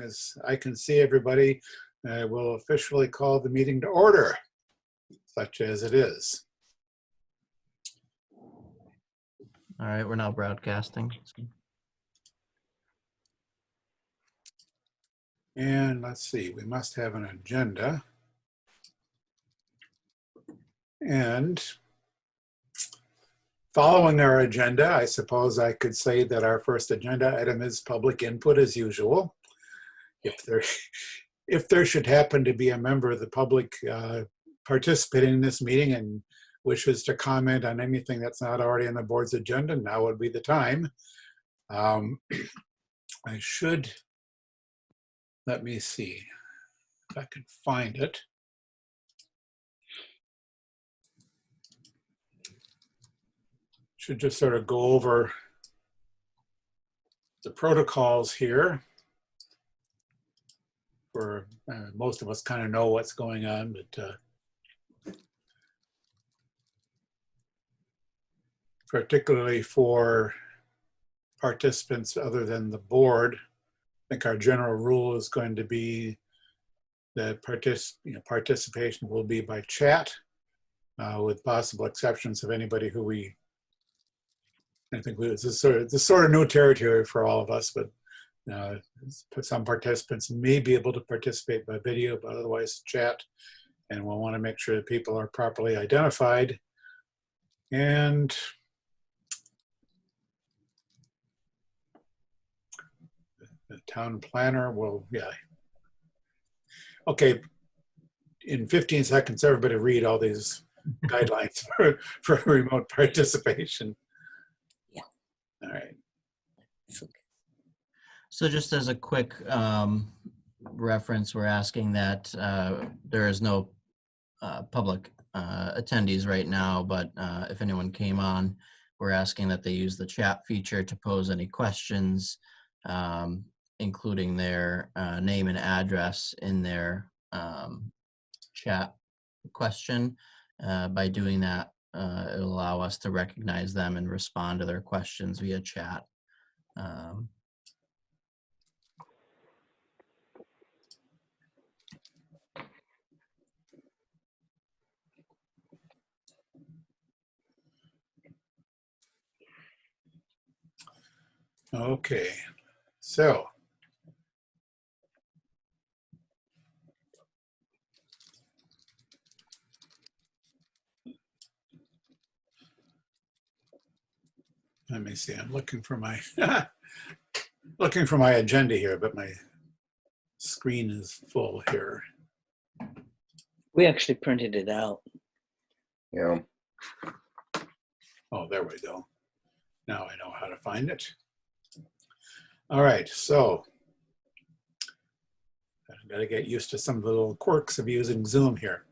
as I can see everybody, I will officially call the meeting to order, such as it is. All right, we're now broadcasting. And let's see, we must have an agenda. And following our agenda, I suppose I could say that our first agenda item is public input as usual. If there should happen to be a member of the public participating in this meeting and wishes to comment on anything that's not already on the board's agenda, now would be the time. I should, let me see if I can find it. Should just sort of go over the protocols here. For most of us kind of know what's going on, but particularly for participants other than the board, I think our general rule is going to be that participation will be by chat, with possible exceptions of anybody who I think this is sort of new territory for all of us, but some participants may be able to participate by video, but otherwise chat, and we'll want to make sure that people are properly identified. And the town planner will, okay, in 15 seconds, everybody read all these guidelines for remote participation. Yeah. All right. So just as a quick reference, we're asking that there is no public attendees right now, but if anyone came on, we're asking that they use the chat feature to pose any questions, including their name and address in their chat question. By doing that, it'll allow us to recognize them and respond to their questions via chat. Okay, so let me see. I'm looking for my looking for my agenda here, but my screen is full here. We actually printed it out. Yeah. Oh, there we go. Now I know how to find it. All right, so I've got to get used to some of the little quirks of using Zoom here.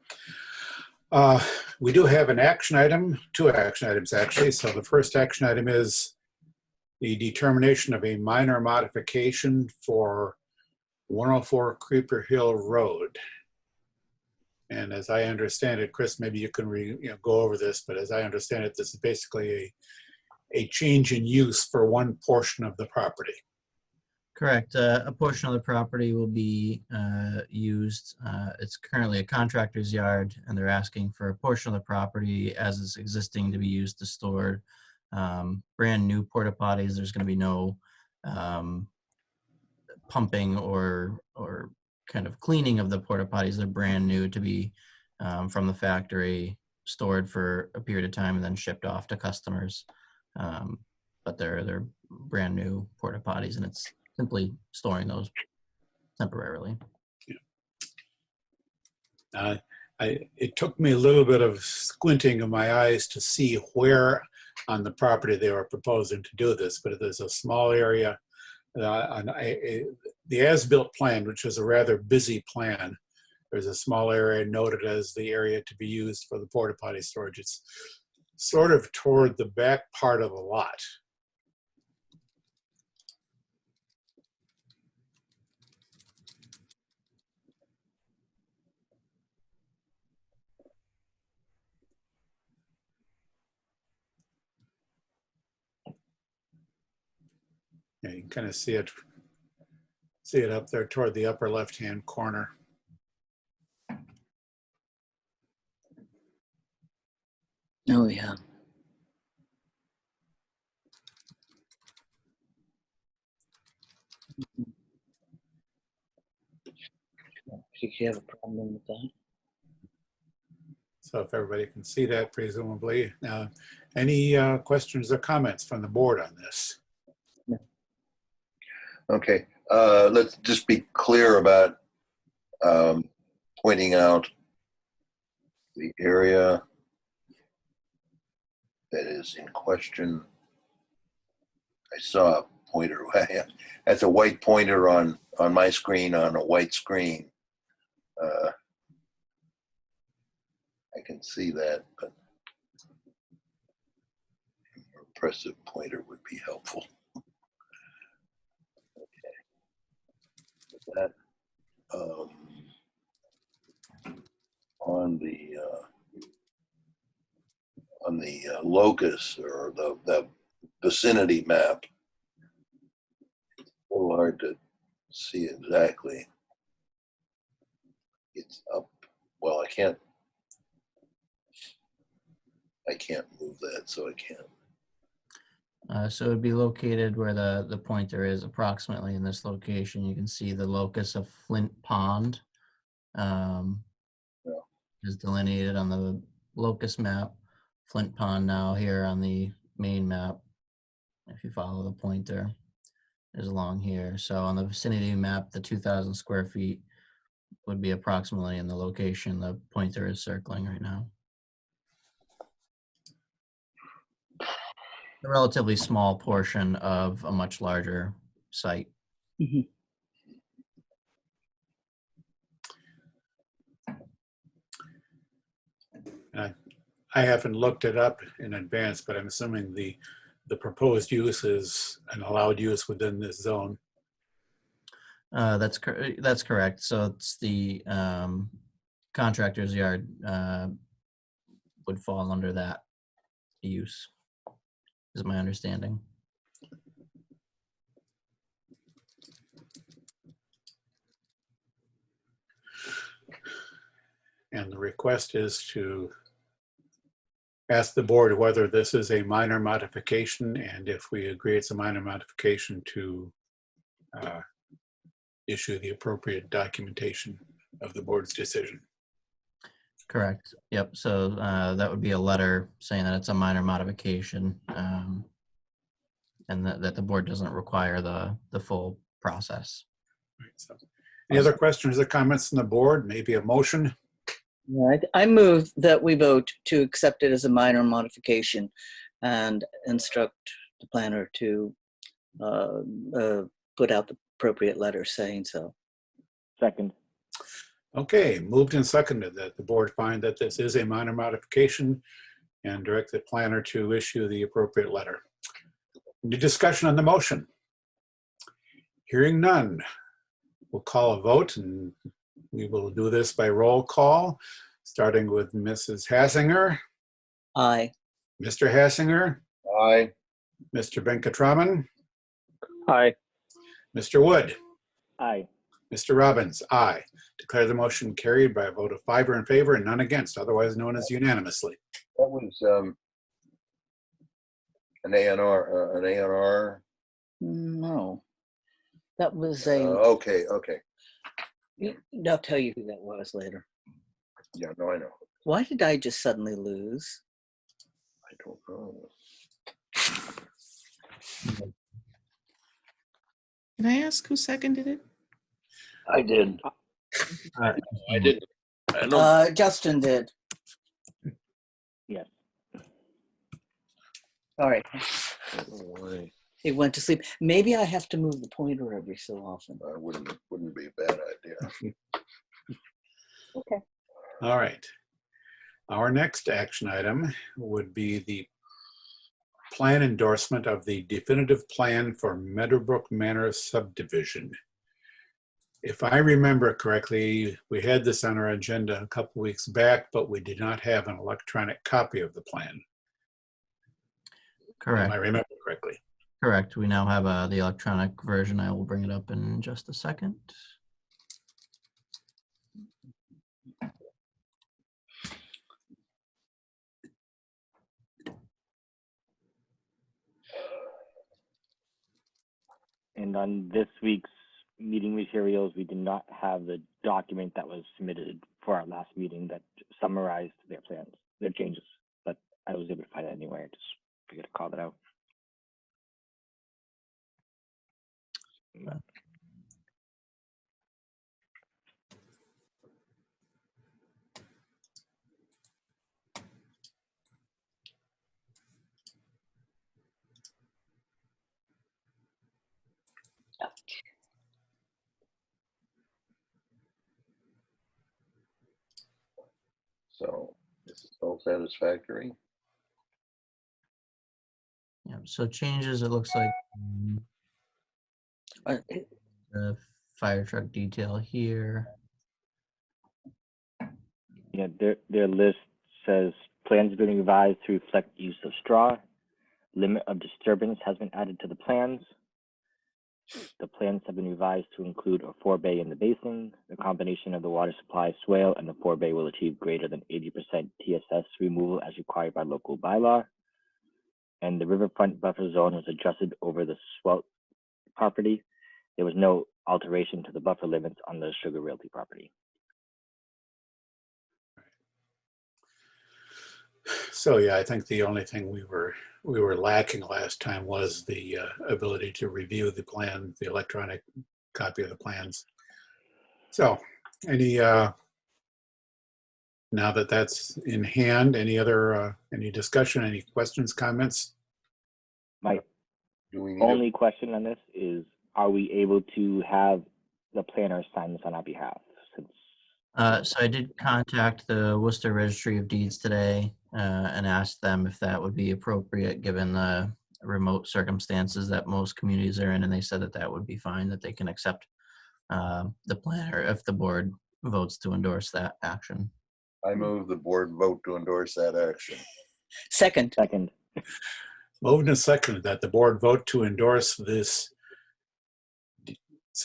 We do have an action item, two action items actually. So the first action item is the determination of a minor modification for 104 Creeper Hill Road. And as I understand it, Chris, maybe you can go over this, but as I understand it, this is basically a change in use for one portion of the property. Correct. A portion of the property will be used. It's currently a contractor's yard, and they're asking for a portion of the property as is existing to be used to store brand new porta potties. There's going to be no pumping or kind of cleaning of the porta potties. They're brand new to be from the factory, stored for a period of time, and then shipped off to customers. But they're brand new porta potties, and it's simply storing those temporarily. Yeah. It took me a little bit of squinting of my eyes to see where on the property they were proposing to do this, but there's a small area on the as-built plan, which is a rather busy plan. There's a small area noted as the area to be used for the porta potty storage. It's sort of toward the back part of the lot. Yeah, you can kind of see it See it up there toward the upper left-hand corner. Oh, yeah. Did you have a problem with that? So if everybody can see that, presumably. Any questions or comments from the board on this? Okay, let's just be clear about pointing out the area that is in question. I saw a pointer. That's a white pointer on my screen on a white screen. I can see that, but a more impressive pointer would be helpful. That on the locus or the vicinity map, it's a little hard to see exactly. It's up. Well, I can't move that, so I can't. So it would be located where the pointer is, approximately in this location. You can see the locus of Flint Pond is delineated on the locus map. Flint Pond now here on the main map, if you follow the pointer, is along here. So on the vicinity map, the 2,000 square feet would be approximately in the location the pointer is circling right now. A relatively small portion of a much larger site. Mhm. I haven't looked it up in advance, but I'm assuming the proposed use is an allowed use within this zone. That's correct. So it's the contractor's yard would fall under that use, is my understanding. And the request is to ask the board whether this is a minor modification, and if we agree it's a minor modification, to issue the appropriate documentation of the board's decision. Correct. Yep. So that would be a letter saying that it's a minor modification, and that the board doesn't require the full process. Right, so, any other questions or comments from the board? Maybe a motion? Right. I move that we vote to accept it as a minor modification and instruct the planner to put out the appropriate letter saying so. Second. Okay, moved and seconded that the board find that this is a minor modification and direct the planner to issue the appropriate letter. Any discussion on the motion? Hearing none, we'll call a vote, and we will do this by roll call, starting with Mrs. Hassinger. Aye. Mr. Hassinger, Aye. Mr. Venkatraman, Aye. Mr. Wood, Aye. Mr. Robbins, aye. Declare the motion carried by a vote of 5 in favor and none against, otherwise known as unanimously. That was an A&R. No. That was a, Okay. I'll tell you who that was later. Yeah, no, I know. Why did I just suddenly lose? I don't know. Can I ask who seconded it? I did. I didn't. I know. Justin did. Yes. All right. I don't know why. He went to sleep. Maybe I have to move the pointer every so often. Wouldn't be a bad idea. Okay. All right. Our next action item would be the plan endorsement of the definitive plan for Meadowbrook Manor subdivision. If I remember correctly, we had this on our agenda a couple weeks back, but we did not have an electronic copy of the plan. Correct. If I remember correctly. Correct. We now have the electronic version. I will bring it up in just a second. And on this week's meeting materials, we did not have the document that was submitted for our last meeting that summarized their plans, their changes, but I was able to find it anywhere. Just figured to call that out. So this is all satisfactory. Yeah. So changes. It looks like Uh, the fire truck detail here. Yeah, their list says plans have been revised to reflect use of straw. Limit of disturbance has been added to the plans. The plans have been revised to include a forebay in the basin. The combination of the water supply swale and the forebay will achieve greater than 80% TSS removal as required by local bylaw. And the riverfront buffer zone was adjusted over the swell property. There was no alteration to the buffer limits on the Sugar Realty property. So yeah, I think the only thing we were lacking last time was the ability to review the plan, the electronic copy of the plans. So any now that that's in hand, any other any discussion, any questions, comments? My Do we need only question on this is, are we able to have the planner sign this on our behalf? Since So I did contact the Worcester Registry of Deeds today and asked them if that would be appropriate given the remote circumstances that most communities are in, and they said that that would be fine, that they can accept the planner if the board votes to endorse that action. I move the board vote to endorse that action. Second. second, Moved and seconded that the board vote to endorse this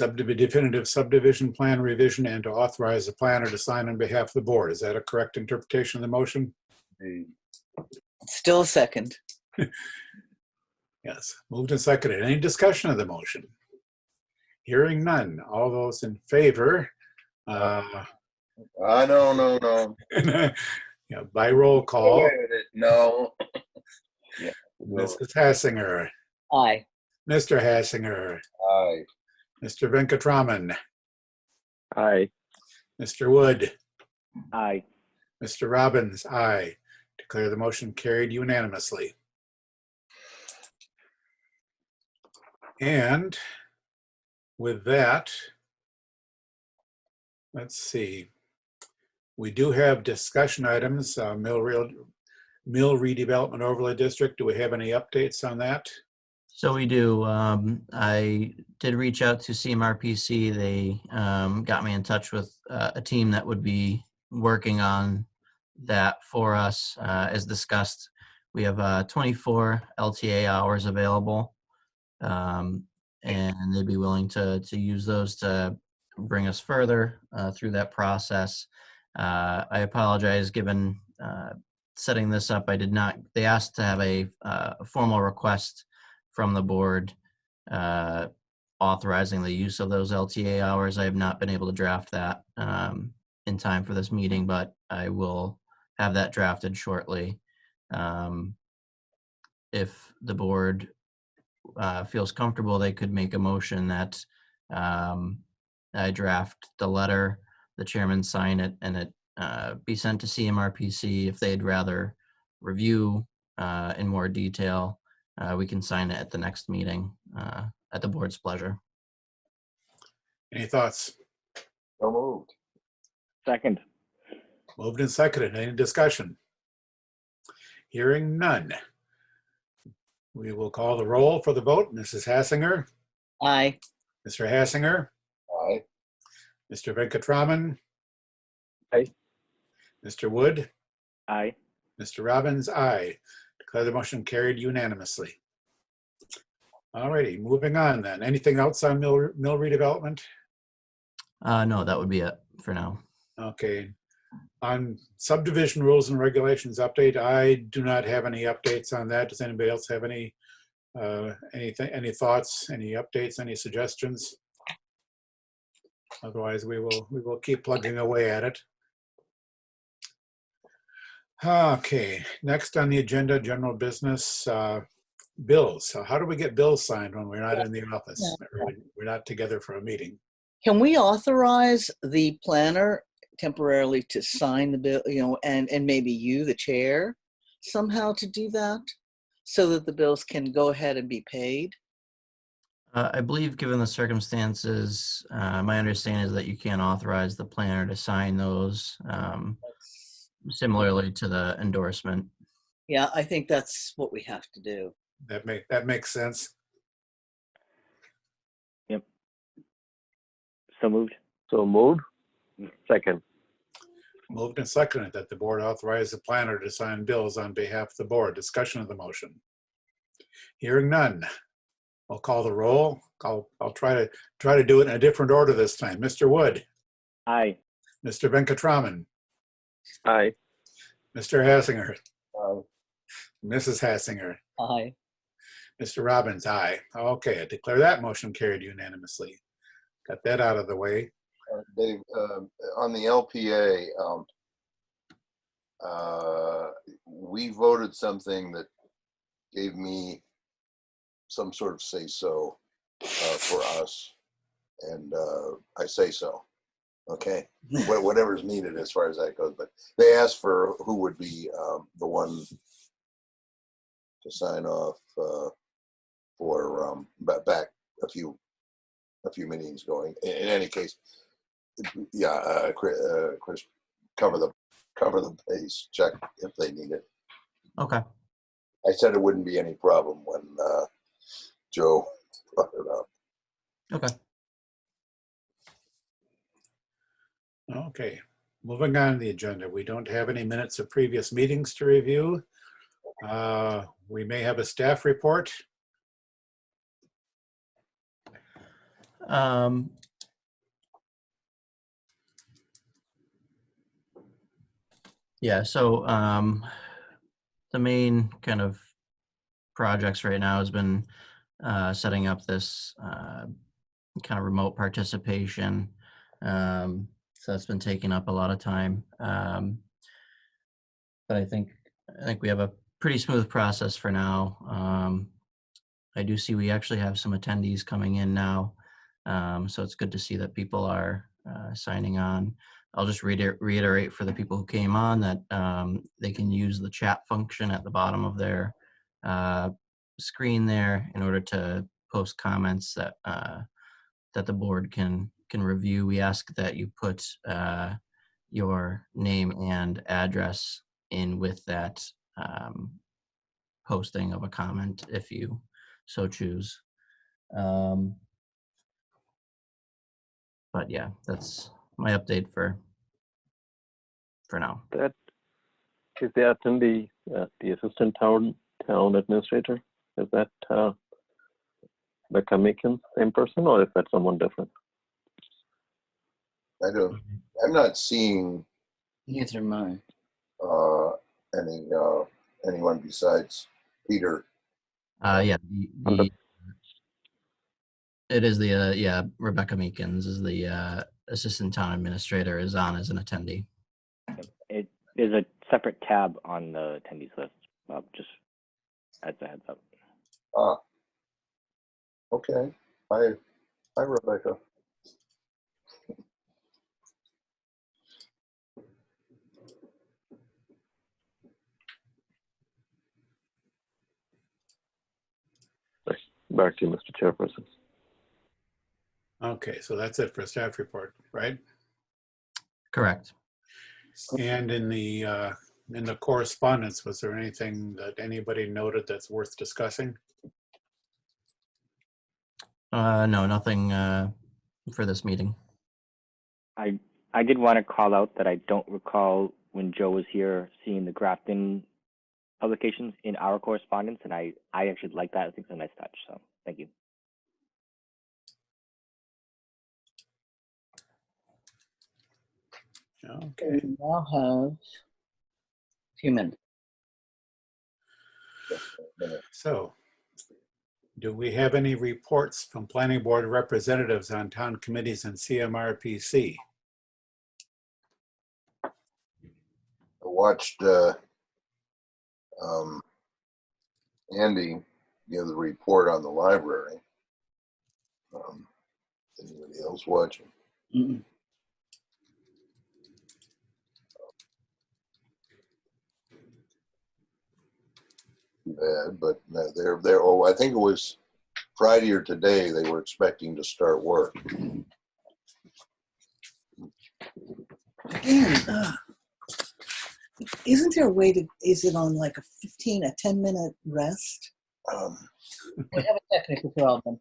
definitive subdivision plan revision and to authorize the planner to sign on behalf of the board. Is that a correct interpretation of the motion? Still second. Yes, moved and seconded. Any discussion of the motion? Hearing none. All those in favor, No. yeah, by roll call, Wait a minute, no. Yeah. Mrs. Hassinger, Aye. Mr. Hassinger, Aye. Mr. Venkatraman, aye. Mr. Wood, Aye. Mr. Robbins, aye. Declare the motion carried unanimously. And with that, let's see. We do have discussion items, Mill Redevelopment Overlay District. Do we have any updates on that? So we do. I did reach out to CMRPC. They got me in touch with a team that would be working on that for us. As discussed, we have 24 LTA hours available, and they'd be willing to use those to bring us further through that process. I apologize, given setting this up, I did not. They asked to have a formal request from the board authorizing the use of those LTA hours. I have not been able to draft that in time for this meeting, but I will have that drafted shortly. If the board feels comfortable, they could make a motion that I draft the letter, the chairman sign it, and it be sent to CMRPC. If they'd rather review in more detail, we can sign it at the next meeting at the board's pleasure. Any thoughts? So moved. Second, Moved and seconded. Any discussion? Hearing none. We will call the roll for the vote. Mrs. Hassinger, Aye. Mr. Hassinger, Aye. Mr. Venkatraman. Aye. Mr. Wood, aye. Mr. Robbins, aye. Declare the motion carried unanimously. All righty, moving on then. Anything else on mill redevelopment? No, that would be it for now. Okay. On subdivision rules and regulations update, I do not have any updates on that. Does anybody else have any any thoughts, any updates, any suggestions? Otherwise, we will keep plugging away at it. Okay, next on the agenda, general business, bills. So how do we get bills signed when we're not in the office? We're not together for a meeting. Can we authorize the planner temporarily to sign the bill, and maybe you, the chair, somehow to do that so that the bills can go ahead and be paid? I believe, given the circumstances, my understanding is that you can't authorize the planner to sign those, similarly to the endorsement. Yeah, I think that's what we have to do. That makes sense. Yep. So moved. So moved. Second. Moved and seconded that the board authorize the planner to sign bills on behalf of the board. Discussion of the motion. Hearing none. I'll call the roll. I'll try to do it in a different order this time. Mr. Wood, Aye. Mr. Venkatraman, Aye. Mr. Hassinger, Uh, Mrs. Hassinger, Aye. Mr. Robbins, aye. Okay, I declare that motion carried unanimously. Got that out of the way. Dave, on the LPA, we voted something that gave me some sort of say-so for us, and I say so. Okay, whatever's needed as far as that goes. But they asked for who would be the one to sign off for back a few meetings going. In any case, yeah, Chris, cover the base, check if they need it. Okay. I said it wouldn't be any problem when Joe brought it up. Okay. Okay, moving on to the agenda. We don't have any minutes of previous meetings to review. We may have a staff report. Yeah, so the main kind of projects right now has been setting up this kind of remote participation. So that's been taking up a lot of time. But I think we have a pretty smooth process for now. I do see we actually have some attendees coming in now. So it's good to see that people are signing on. I'll just reiterate for the people who came on that they can use the chat function at the bottom of their screen there in order to post comments that that the board can review. We ask that you put your name and address in with that posting of a comment if you so choose. But yeah, that's my update for now. That is the attendee, the assistant town administrator. Is that Becca Meekins, same person, or is that someone different? I'm not seeing Neither am I. anyone besides Peter. Yeah, it is the Rebecca Meekins is the assistant town administrator, is on as an attendee. It is a separate tab on the attendees list. Just as a heads up. Okay. Hi, Rebecca. Back to you, Mr. Chairperson. Okay, so that's it for staff report, right? Correct. And in the correspondence, was there anything that anybody noted that's worth discussing? No, nothing for this meeting. I did want to call out that I don't recall when Joe was here seeing the Grafton publications in our correspondence, and I actually like that. I think it's a nice touch. So thank you. Okay. We now have a few minutes. So, do we have any reports from planning board representatives on town committees and CMRPC? I watched Andy give the report on the library. Anybody else watching? Mm-mm. Too bad, but no, they're. Oh, I think it was Friday or today. They were expecting to start work. Again, isn't there a way to, is it on like a 10-minute rest? Um, We have a technical problem.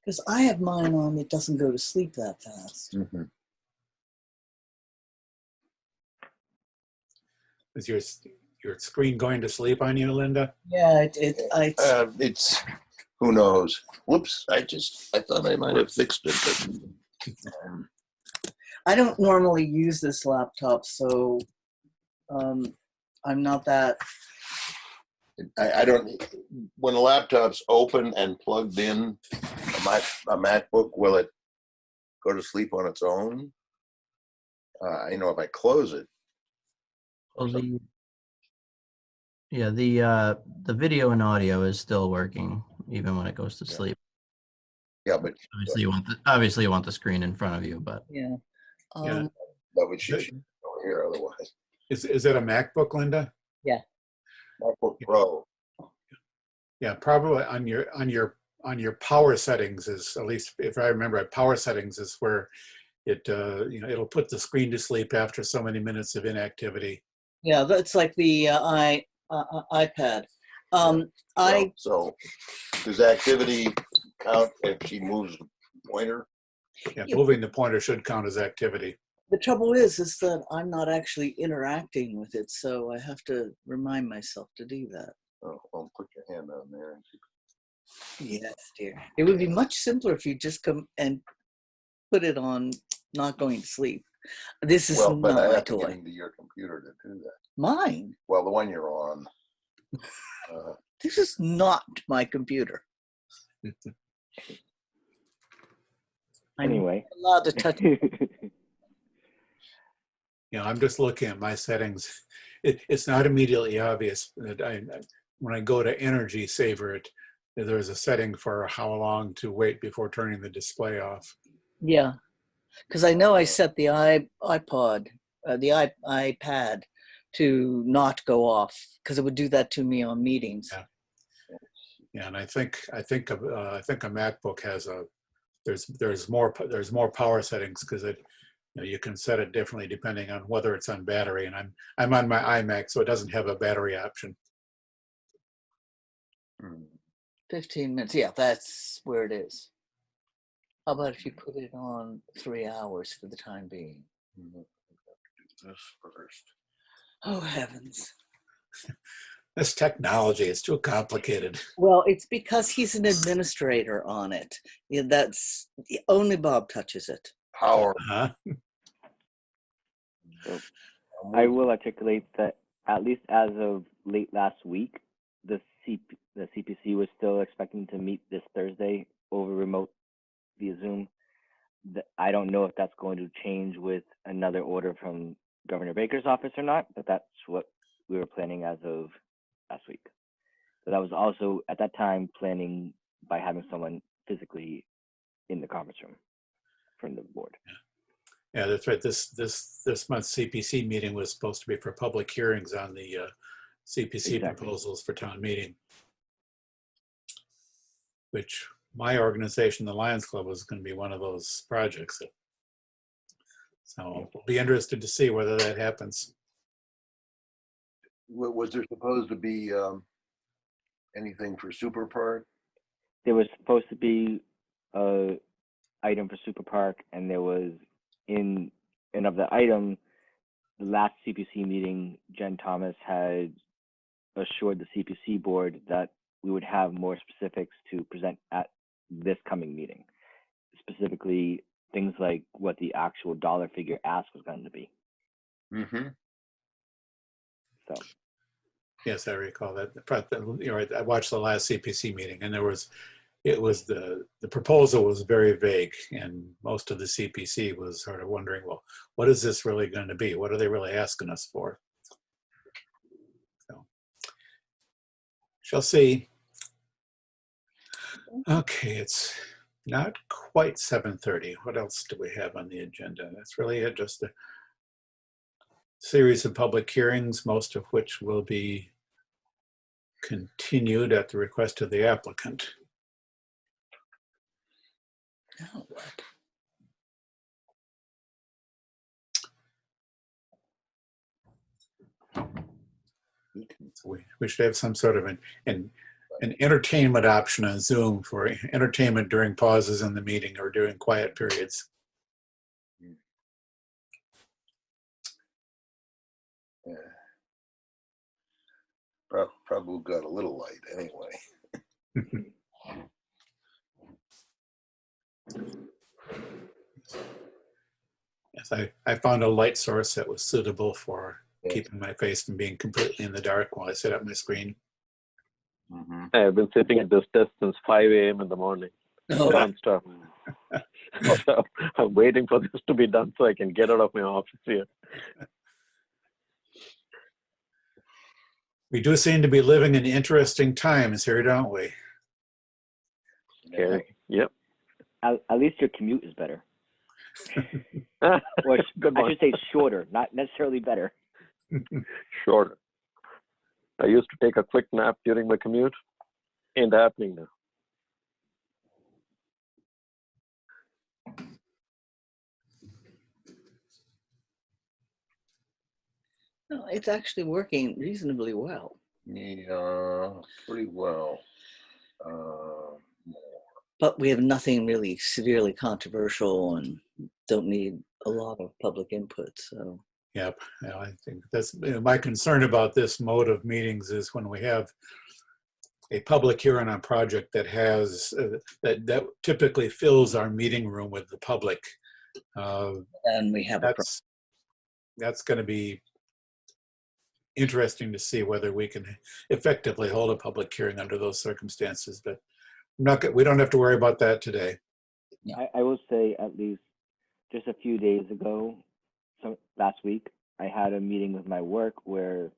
Because I have mine on, it doesn't go to sleep that fast. Is your screen going to sleep on you, Linda? Yeah, it's who knows. Whoops! I thought I might have fixed it, but I don't normally use this laptop, so I'm not that. I don't. When a laptop's open and plugged in, a MacBook, will it go to sleep on its own? If I close it. Well, the video and audio is still working even when it goes to Yeah. sleep. Yeah, but Obviously you want the screen in front of you, but Yeah. Yeah. that would shoot you over here otherwise. Is it a MacBook, Linda? MacBook Pro. Yeah, probably on your power settings is, at least if I remember, power settings is where it it'll put the screen to sleep after so many minutes of inactivity. Yeah, that's like the iPad. So does activity count if she moves the pointer? Yeah, Yeah. moving the pointer should count as activity. The trouble is that I'm not actually interacting with it, so I have to remind myself to do that. Oh, well, put your hand on there. Yes, dear. It would be much simpler if you just come and put it on not going to sleep. This is Well, but not I my have to get toy. into your computer to do that. Mine. Well, the one you're on. This is not my computer. Anyway. I'm not allowed to touch it. I'm just looking at my settings. It's not immediately obvious that when I go to Energy Saver, there's a setting for how long to wait before turning the display off. Yeah, because I know I set the iPad to not go off because it would do that to me on meetings. Yeah, and I think a MacBook has there's more power settings because you can set it differently depending on whether it's on battery. And I'm on my iMac, so it doesn't have a battery option. 15 minutes. Yeah, that's where it is. How about if you put it on 3 hours for the time being? This first. Oh, heavens. This technology is too complicated. Well, it's because he's an administrator on it. Yeah, that's only Bob touches it. Power. Huh? So I will articulate that at least as of late last week, the CPC was still expecting to meet this Thursday over remote via Zoom. I don't know if that's going to change with another order from Governor Baker's office or not, but that's what we were planning as of last week. So that was also at that time planning by having someone physically in the conference room from the board. Yeah, that's right. This month's CPC meeting was supposed to be for public hearings on the CPC proposals for town meeting, which my organization, the Lions Club, was going to be one of those projects. So we'll be interested to see whether that happens. Was there supposed to be anything for Super Park? There was supposed to be a item for Super Park, and there was in And of the item, the last CPC meeting, Jen Thomas had assured the CPC board that we would have more specifics to present at this coming meeting. Specifically, things like what the actual dollar figure ask was going to be. Mm-hmm. So, Yes, I recall that. You're right. I watched the last CPC meeting, and the proposal was very vague, and most of the CPC was sort of wondering, well, what is this really going to be? What are they really asking us for? So, shall see. Okay, it's not quite 7:30. What else do we have on the agenda? That's really it. Just a series of public hearings, most of which will be continued at the request of the applicant. Now what? So we should have some sort of an entertainment option on Zoom for entertainment during pauses in the meeting or during quiet periods. Yeah. Probably got a little light anyway. Yes, I found a light source that was suitable for Yeah. keeping my face from being completely in the dark while I set up my screen. Mm-hmm. I have been sitting at this desk since 5 a.m. in the morning, Oh, non-stop. So I'm waiting for this to be done so I can get out of my office here. We do seem to be living in interesting times here, don't we? Okay. Yep. at least your commute is better. Or Good I one. should say shorter, not necessarily better. Shorter. I used to take a quick nap during my commute. Ain't happening now. no, it's actually working reasonably well. Yeah, pretty well. But we have nothing really severely controversial and don't need a lot of public input. So Yep. Yeah, I think that's my concern about this mode of meetings is when we have a public hearing on a project that has that typically fills our meeting room with the public. and we have a That's going to be interesting to see whether we can effectively hold a public hearing under those circumstances. But we don't have to worry about that today. I will say at least just a few days ago, last week, I had a meeting with my work where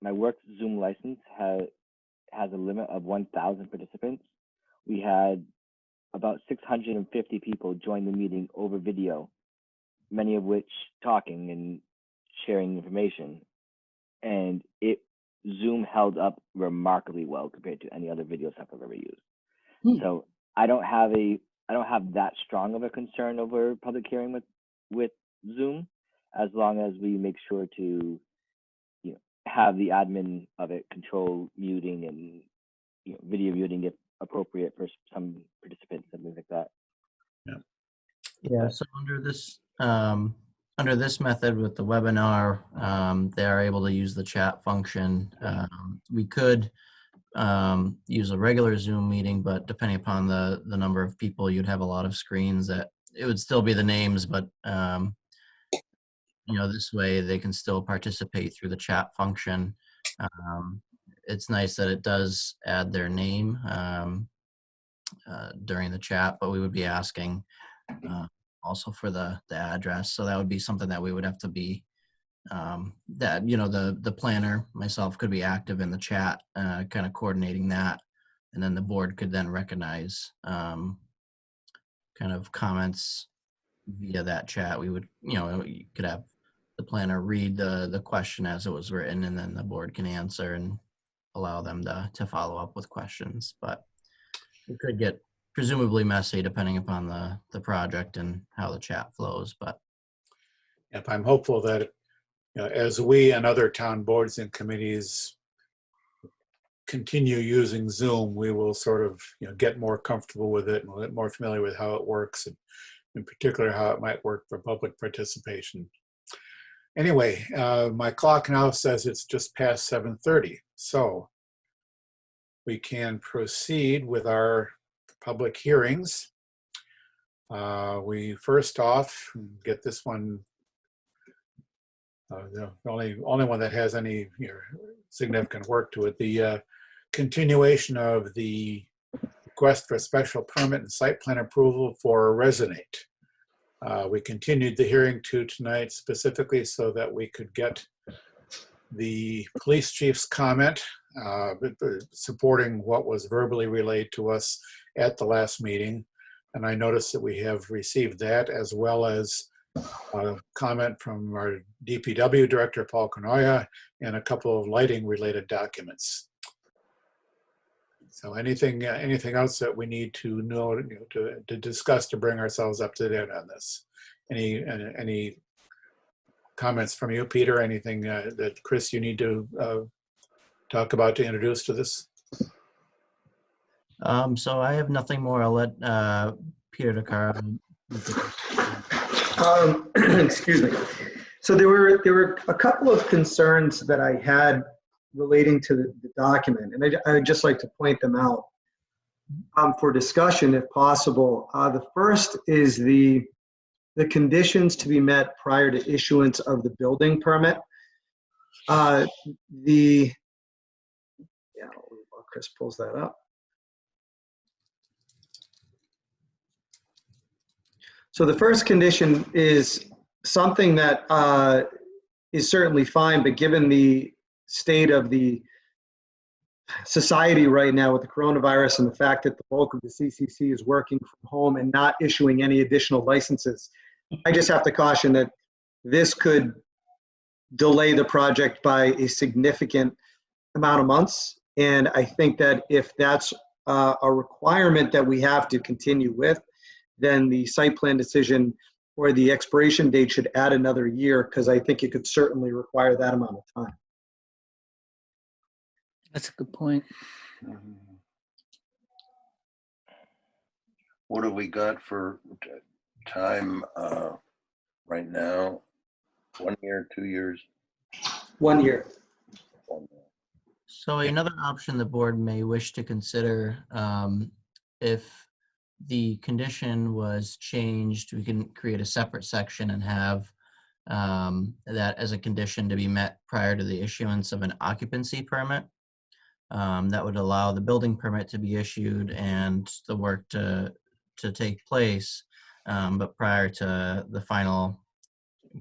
my work Zoom license has a limit of 1,000 participants. We had about 650 people join the meeting over video, many of which talking and sharing information. And Zoom held up remarkably well compared to any other video stuff I've ever used. So I don't have that strong of a concern over public hearing with Zoom, as long as we make sure to have the admin of it control muting and video muting if appropriate for some participants and things like that. Yeah, so under this method with the webinar, they are able to use the chat function. We could use a regular Zoom meeting, but depending upon the number of people, you'd have a lot of screens that it would still be the names, but this way they can still participate through the chat function. It's nice that it does add their name during the chat, but we would be asking also for the address. So that would be something that we would have to be that the planner, myself, could be active in the chat, kind of coordinating that, and then the board could then recognize kind of comments via that chat. We would, you could have the planner read the question as it was written, and then the board can answer and allow them to follow up with questions. But it could get presumably messy depending upon the project and how the chat flows. But Yep, I'm hopeful that as we and other town boards and committees continue using Zoom, we will sort of get more comfortable with it and get more familiar with how it works, and in particular how it might work for public participation. Anyway, my clock now says it's just past 7:30, so we can proceed with our public hearings. We first off get this one, the only one that has any significant work to it, the continuation of the request for special permit and site plan approval for Resonate. We continued the hearing to tonight specifically so that we could get the police chief's comment supporting what was verbally relayed to us at the last meeting. And I noticed that we have received that, as well as a comment from our DPW director, Paul Canoia, and a couple of lighting related documents. So anything else that we need to know, to discuss to bring ourselves up to date on this? Any comments from you, Peter? Anything that Chris you need to talk about to introduce to this? So I have nothing more. I'll let Peter DeCaro. Excuse me. So there were a couple of concerns that I had relating to the document, and I would just like to point them out for discussion if possible. The first is the conditions to be met prior to issuance of the building permit. While Chris pulls that up. So the first condition is something that is certainly fine, but given the state of the society right now with the coronavirus and the fact that the bulk of the CCC is working from home and not issuing any additional licenses, I just have to caution that this could delay the project by a significant amount of months. And I think that if that's a requirement that we have to continue with, then the site plan decision or the expiration date should add another year, because I think it could certainly require that amount of time. That's a good point. What have we got for time right now? 1 year, 2 years? 1 year. 1 year. So another option the board may wish to consider, if the condition was changed, we can create a separate section and have that as a condition to be met prior to the issuance of an occupancy permit. That would allow the building permit to be issued and the work to take place, but prior to the final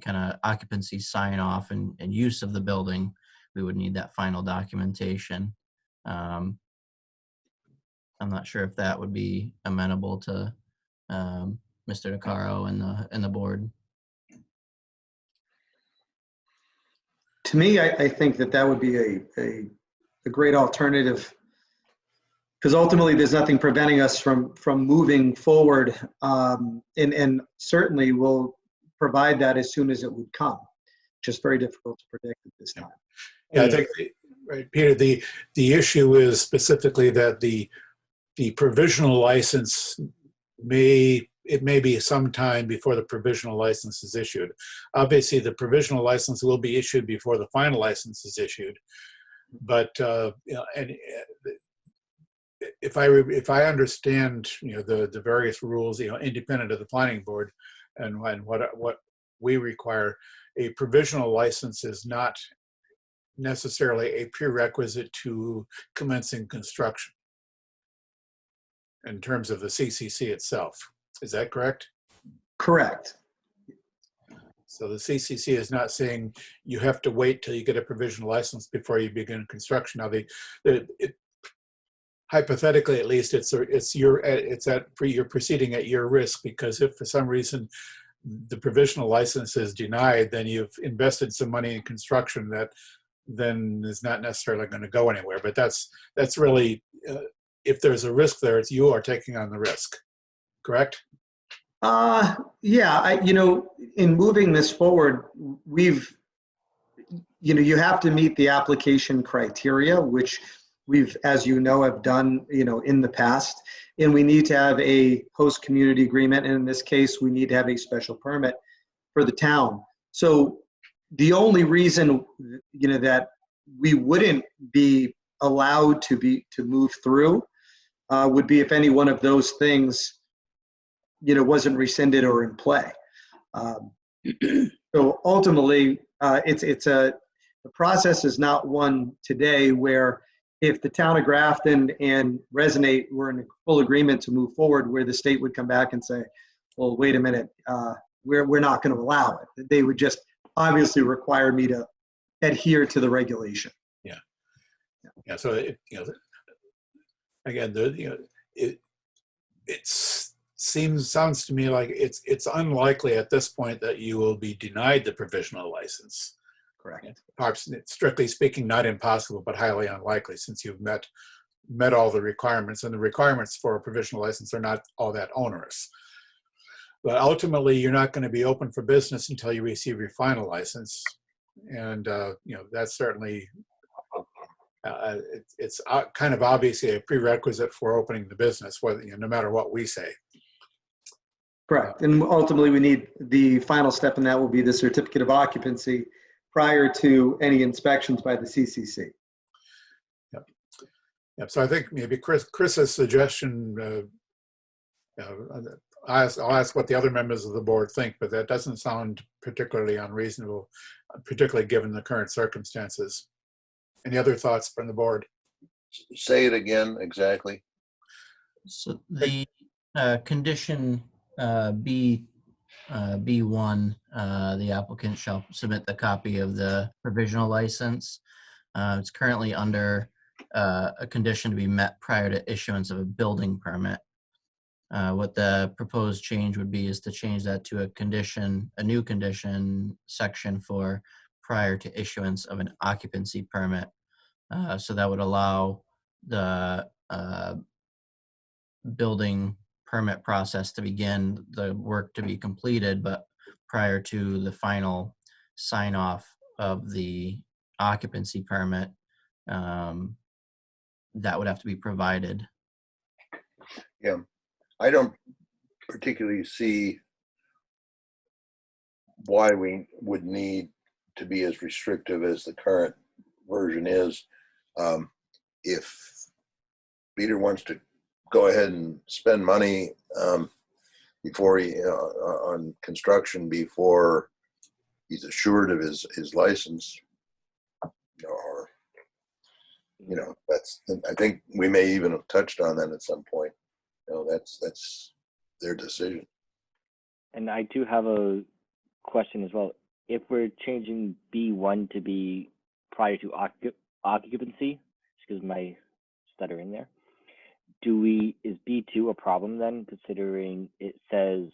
kind of occupancy sign off and use of the building, we would need that final documentation. I'm not sure if that would be amenable to Mr. DeCaro and the board. To me, I think that would be a great alternative, because ultimately there's nothing preventing us from moving forward, and certainly we'll provide that as soon as it would come. Just very difficult to predict at this time. Yeah, I think, right, Peter, the issue is specifically that the provisional license may be some time before the provisional license is issued. Obviously, the provisional license will be issued before the final license is issued. But and if I understand the various rules independent of the planning board and what we require, a provisional license is not necessarily a prerequisite to commencing construction in terms of the CCC itself. Is that correct? Correct. So the CCC is not saying you have to wait till you get a provisional license before you begin construction. Now, hypothetically, at least, you're proceeding at your risk, because if for some reason the provisional license is denied, then you've invested some money in construction that then is not necessarily going to go anywhere. But that's really, if there's a risk there, you are taking on the risk, correct? Yeah, in moving this forward, you have to meet the application criteria, which we've, as you know, have done, in the past. And we need to have a host community agreement. And in this case, we need to have a special permit for the town. So the only reason, that we wouldn't be allowed to move through would be if any one of those things, wasn't rescinded or in play. So ultimately, the process is not one today where if the town of Grafton and Resonate were in full agreement to move forward, where the state would come back and say, well, wait a minute, we're not going to allow it. They would just obviously require me to adhere to the regulation. Yeah. So again, sounds to me like it's unlikely at this point that you will be denied the provisional license. Correct. Perhaps, strictly speaking, not impossible, but highly unlikely, since you've met all the requirements, and the requirements for a provisional license are not all that onerous. But ultimately, you're not going to be open for business until you receive your final license, and that's certainly it's kind of obviously a prerequisite for opening the business, whether no matter what we say. Correct. And ultimately, we need the final step, and that will be the certificate of occupancy prior to any inspections by the CCC. Yep. So I think maybe Chris's suggestion, I'll ask what the other members of the board think, but that doesn't sound particularly unreasonable, particularly given the current circumstances. Any other thoughts from the board? Say it again, exactly. So the condition B1, the applicant shall submit the copy of the provisional license. It's currently under a condition to be met prior to issuance of a building permit. What the proposed change would be is to change that to a new condition section for prior to issuance of an occupancy permit. So that would allow the building permit process to begin, the work to be completed, but prior to the final sign off of the occupancy permit, that would have to be provided. Yeah, I don't particularly see why we would need to be as restrictive as the current version is. If Peter wants to go ahead and spend money before he on construction before he's assured of his license, or that's, I think we may even have touched on that at some point. That's their decision. And I do have a question as well. If we're changing B1 to be prior to occupancy, excuse my stutter in there, is B2 a problem then, considering it says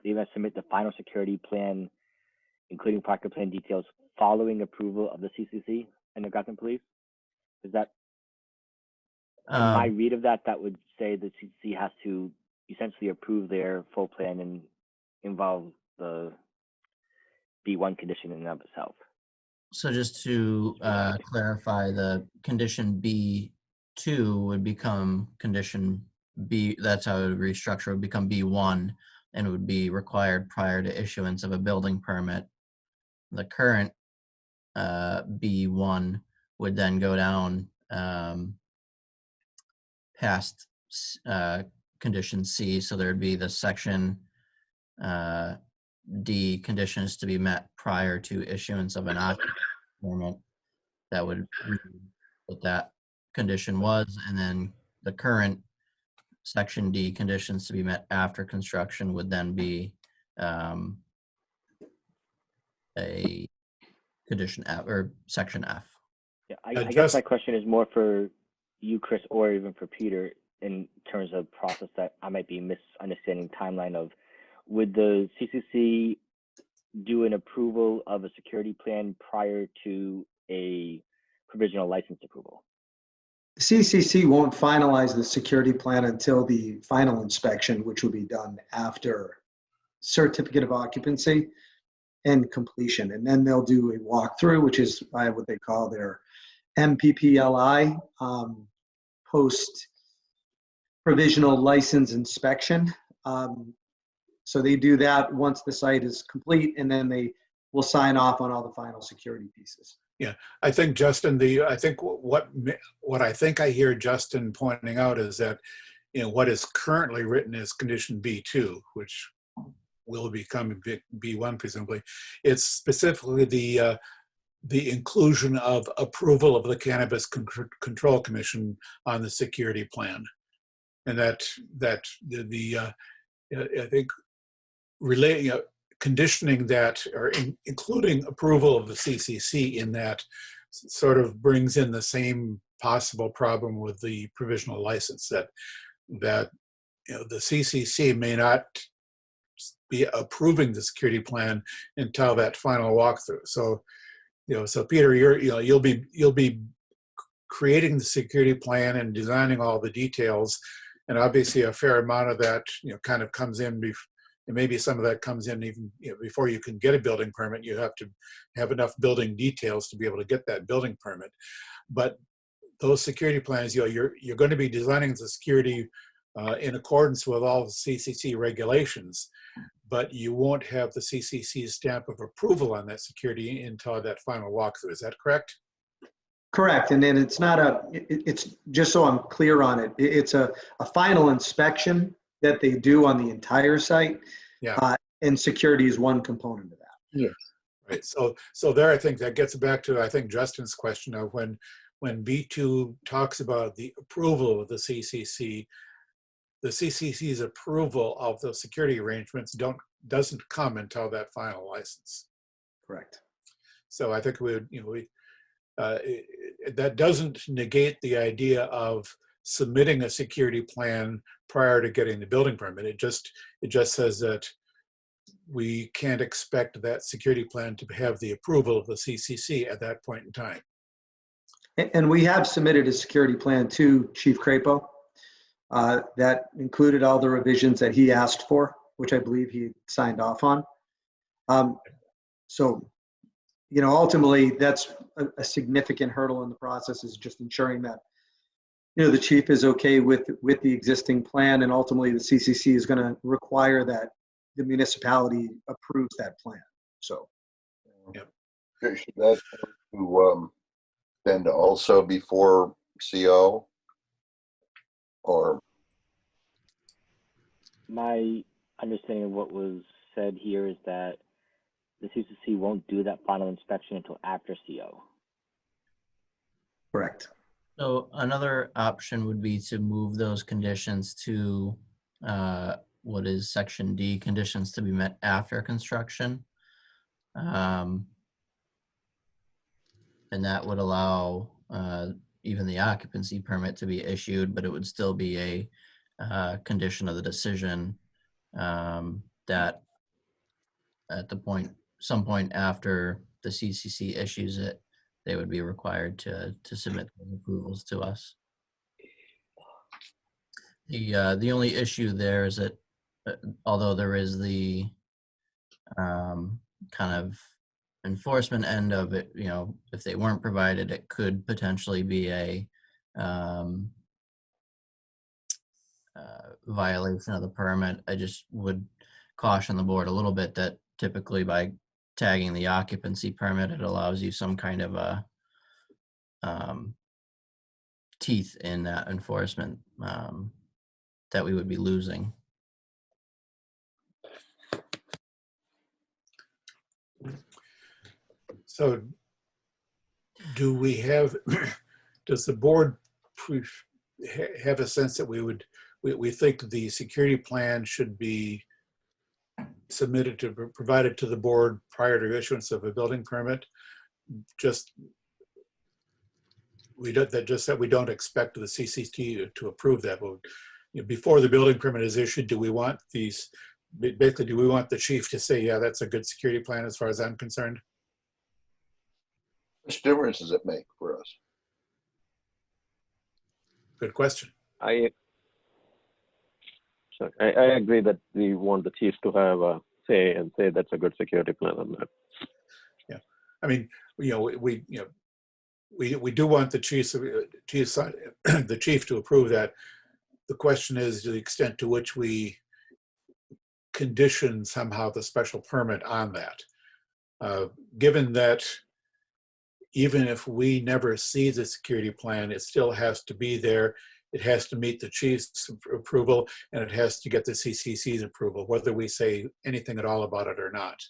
they must submit the final security plan, including parking plan details, following approval of the CCC and the Grafton Police? Is that my read of that? That would say the CCC has to essentially approve their full plan and involve the B1 condition in and of itself. So just to clarify, the condition B2 would become condition B, that's how it would restructure, it would become B1, and it would be required prior to issuance of a building permit. The current B1 would then go down past condition C, so there'd be the section D, conditions to be met prior to issuance of an occupancy permit. That would read what that condition was, and then the current section D, conditions to be met after construction, would then be a condition F, or section F. Yeah, I guess my question is more for you, Chris, or even for Peter, in terms of process that I might be misunderstanding timeline of. Would the CCC do an approval of a security plan prior to a provisional license approval? The CCC won't finalize the security plan until the final inspection, which will be done after certificate of occupancy and completion. And then they'll do a walkthrough, which is what they call their MPPLI, post provisional license inspection. So they do that once the site is complete, and then they will sign off on all the final security pieces. I think Justin, I think what I think I hear Justin pointing out is that, what is currently written as condition B2, which will become B1 presumably, it's specifically the inclusion of approval of the Cannabis Control Commission on the security plan, and that I think conditioning that, or including approval of the CCC in that, sort of brings in the same possible problem with the provisional license, that the CCC may not be approving the security plan until that final walkthrough. So, so Peter, you'll be creating the security plan and designing all the details, and obviously a fair amount of that, kind of comes in and maybe some of that comes in even before you can get a building permit. You have to have enough building details to be able to get that building permit. But those security plans, you're going to be designing the security in accordance with all the CCC regulations, but you won't have the CCC's stamp of approval on that security until that final walkthrough. Is that correct? Correct. And then it's not it's just so I'm clear on it, it's a final inspection that they do on the entire site. Yeah. And security is one component of that. Yes. Right. So there, I think that gets back to, I think, Justin's question of when B2 talks about the approval of the CCC's approval of the security arrangements doesn't come until that final license. Correct. So I think that doesn't negate the idea of submitting a security plan prior to getting the building permit. It just says that we can't expect that security plan to have the approval of the CCC at that point in time. And we have submitted a security plan to Chief Crapo that included all the revisions that he asked for, which I believe he signed off on. So, ultimately, that's a significant hurdle in the process, is just ensuring that, the chief is okay with the existing plan, and ultimately the CCC is going to require that the municipality approves that plan. So, yep. Should that then also before CO, or? My understanding of what was said here is that the CCC won't do that final inspection until after CO. correct. So another option would be to move those conditions to what is section D, conditions to be met after construction. And that would allow even the occupancy permit to be issued, but it would still be a condition of the decision that at some point after the CCC issues it, they would be required to submit those approvals to us. The only issue there is that although there is the kind of enforcement end of it, if they weren't provided, it could potentially be a violation of the permit. I just would caution the board a little bit that typically by tagging the occupancy permit, it allows you some kind of a teeth in that enforcement that we would be losing. So do we have, does the board have a sense that we think the security plan should be provided to the board prior to issuance of a building permit? Just that we don't expect the CCC to approve that. But before the building permit is issued, do we want the chief to say, yeah, that's a good security plan as far as I'm concerned? Which difference does it make for us? Good question. I agree that we want the chief to have a say and say that's a good security plan on that. Yeah, I mean, we do want the the chief to approve that. The question is the extent to which we condition somehow the special permit on that. Given that even if we never see the security plan, it still has to be there. It has to meet the chief's approval, and it has to get the CCC's approval, whether we say anything at all about it or not.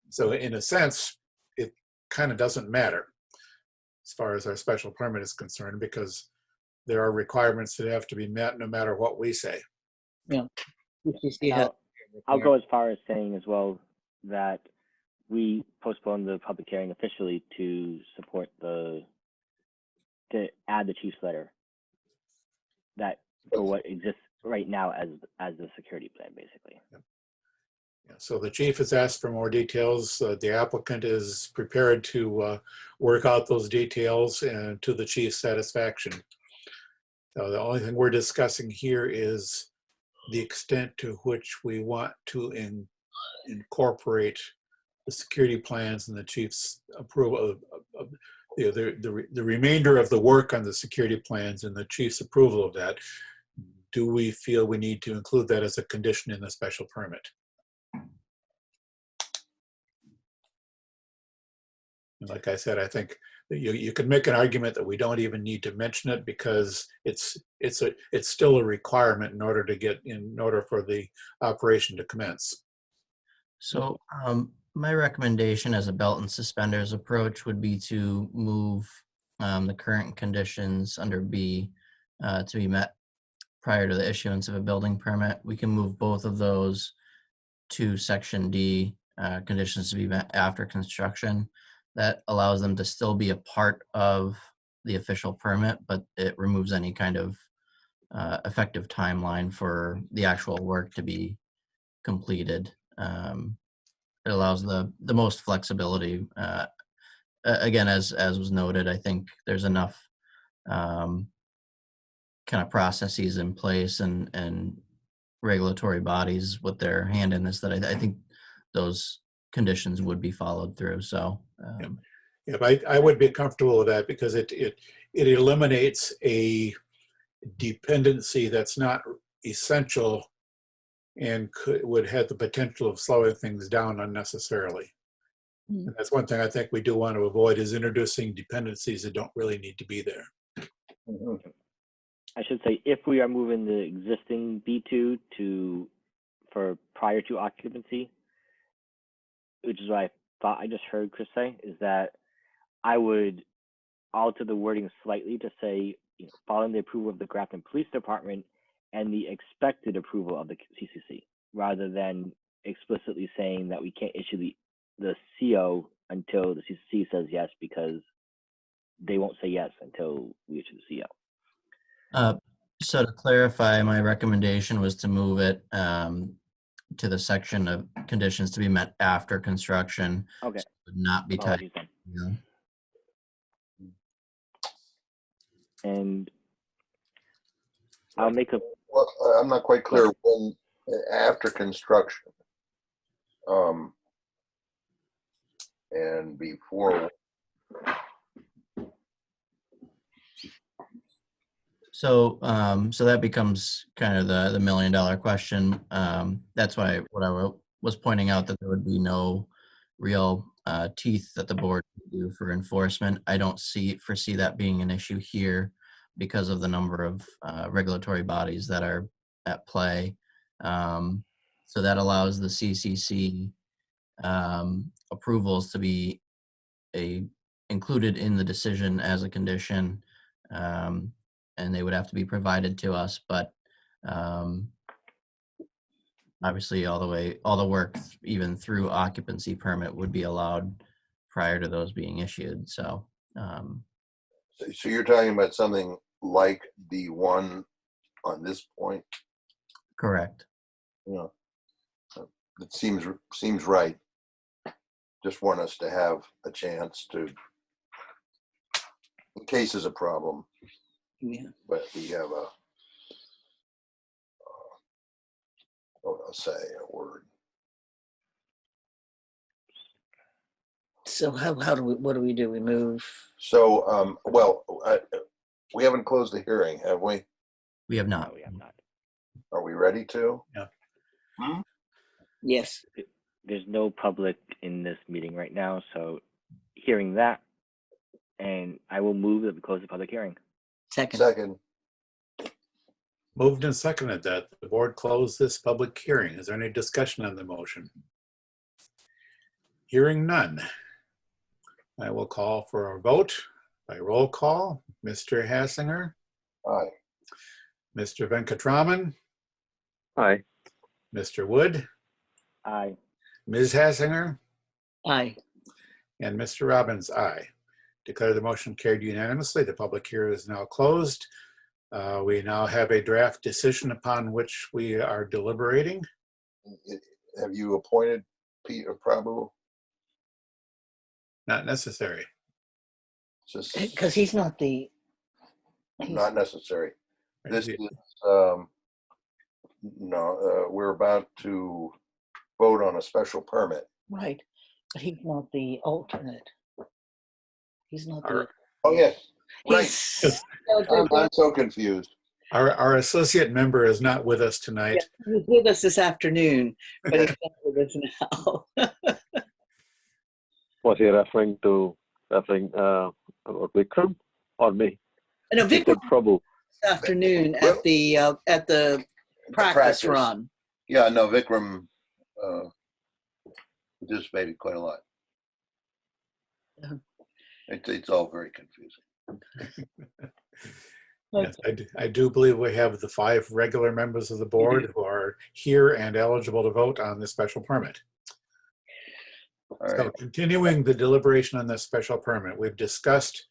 So in a sense, it kind of doesn't matter as far as our special permit is concerned, because there are requirements that have to be met no matter what we say. Yeah. And I'll go as far as saying as well that we postponed the public hearing officially to support to add the chief's letter that for what exists right now as the security plan, basically. Yeah, so the chief has asked for more details. The applicant is prepared to work out those details and to the chief's satisfaction. So the only thing we're discussing here is the extent to which we want to incorporate the security plans and the chief's approval of the remainder of the work on the security plans and the chief's approval of that. Do we feel we need to include that as a condition in the special permit? And like I said, I think that you could make an argument that we don't even need to mention it because it's still a requirement in order for the operation to commence. So my recommendation as a belt and suspenders approach would be to move the current conditions under B to be met prior to the issuance of a building permit. We can move both of those to section D, conditions to be met after construction. That allows them to still be a part of the official permit, but it removes any kind of effective timeline for the actual work to be completed. It allows the most flexibility. Again, as was noted, I think there's enough kind of processes in place and regulatory bodies with their hand in this that I think those conditions would be followed through. So yeah, I would be comfortable with that because it eliminates a dependency that's not essential and would have the potential of slowing things down unnecessarily. And that's one thing I think we do want to avoid is introducing dependencies that don't really need to be there. I should say, if we are moving the existing B2 for prior to occupancy, which is what I thought I just heard Chris say, is that I would alter the wording slightly to say, following the approval of the Grafton Police Department and the expected approval of the CCC, rather than explicitly saying that we can't issue the CO until the CCC says yes, because they won't say yes until we issue the CO. So to clarify, my recommendation was to move it to the section of conditions to be met after construction. Okay. So it would not be tied. Apologies then. And I'll make a. Well, I'm not quite clear when after construction, and before. So so that becomes kind of the $1 million question. That's why what I was pointing out that there would be no real teeth that the board can do for enforcement. I don't foresee that being an issue here because of the number of regulatory bodies that are at play. So that allows the CCC approvals to be included in the decision as a condition, and they would have to be provided to us. But obviously, all the work, even through occupancy permit, would be allowed prior to those being issued. So, So you're talking about something like D1 on this point? correct. Yeah, it seems right. Just want us to have a chance to, in case there's a problem, but we have I'll say a word. So how do we, what do we do? We move? So, we haven't closed the hearing, have we? We have No, not. we have not. Are we ready to? Yes. There's no public in this meeting right now, so hearing that, and I will move that we close the public hearing. Second. Second, Moved and seconded that the board close this public hearing. Is there any discussion on the motion? Hearing none. I will call for a vote by roll call. Mr. Hassinger, aye. Mr. Venkatraman, Aye. Mr. Wood, Aye. Ms. Hassinger, Aye. and Mr. Robbins, aye. Declare the motion carried unanimously. The public hearing is now closed. We now have a draft decision upon which we are deliberating. Have you appointed Peter Prabhu? Not necessary. Just Because he's not the. not necessary. This is, we're about to vote on a special permit. Right, but he's not the alternate. He's not the. Our- Oh, yes, right. He's, I'm so confused. Our associate member is not with us tonight. he was with us this afternoon, but he's not with us now. Was he referring about Vikram or me? No, He Vic said was Prabhu. this afternoon at the practice practice. run. Yeah, no, Vikram participated quite a lot. Yeah. It's all very confusing. Yes, I do believe we have the 5 regular members of the board who are here and eligible to vote on the special permit. All So right, continuing the deliberation on this special permit, we've discussed